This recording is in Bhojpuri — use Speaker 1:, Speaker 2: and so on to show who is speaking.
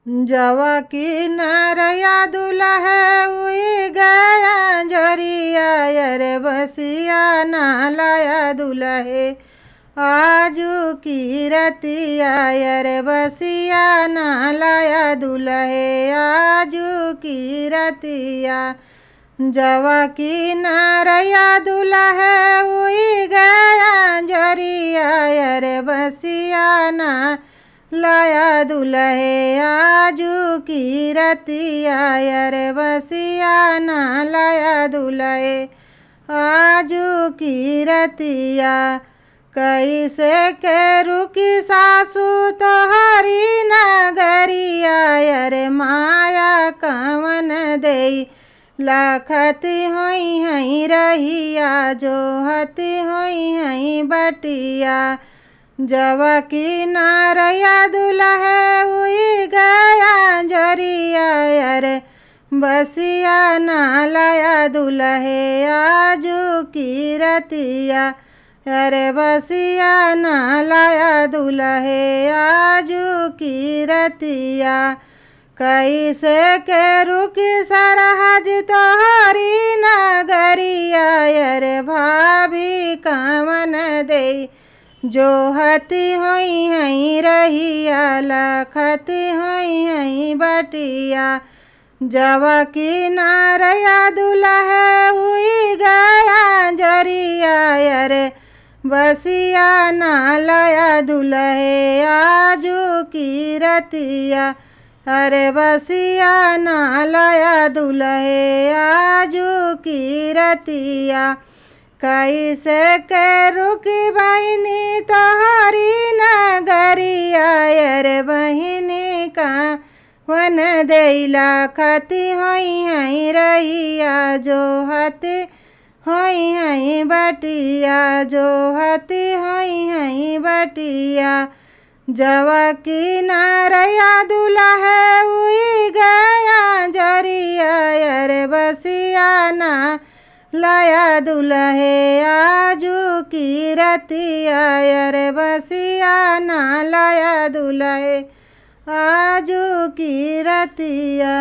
Speaker 1: जवा की नरया दुल्हा उई गया जरिया अरे बसिया ना लाया दुल्हे आजू की रतिया अरे बसिया ना लाया दुल्हे आजू की रतिया जवा की नरया दुल्हा उई गया जरिया अरे बसिया ना लाया दुल्हे आजू की रतिया अरे बसिया ना लाया दुल्हे आजू की रतिया कैसे के रुकी सासू तोहरी नगरिया अरे माया कवन देई लखती होई हई रहिया जो हती होई हई बटिया जवा की नरया दुल्हा उई गया जरिया अरे बसिया ना लाया दुल्हे आजू की रतिया अरे बसिया ना लाया दुल्हे आजू की रतिया कैसे के रुकी सरहज तोहरी नगरिया अरे भाभी कवन देई जो हती होई हई रहिया लखती होई हई बटिया जवा की नरया दुल्हा उई गया जरिया अरे बसिया ना लाया दुल्हे आजू की रतिया अरे बसिया ना लाया दुल्हे आजू की रतिया कैसे के रुकी बहिनी तोहरी नगरिया अरे बहिनी का वन देला खती होई हई रहिया जो हती होई हई बटिया जो हती होई हई बटिया जवा की नरया दुल्हा उई गया जरिया अरे बसिया ना लाया दुल्हे आजू की रतिया अरे बसिया ना लाया दुल्हे आजू की रतिया।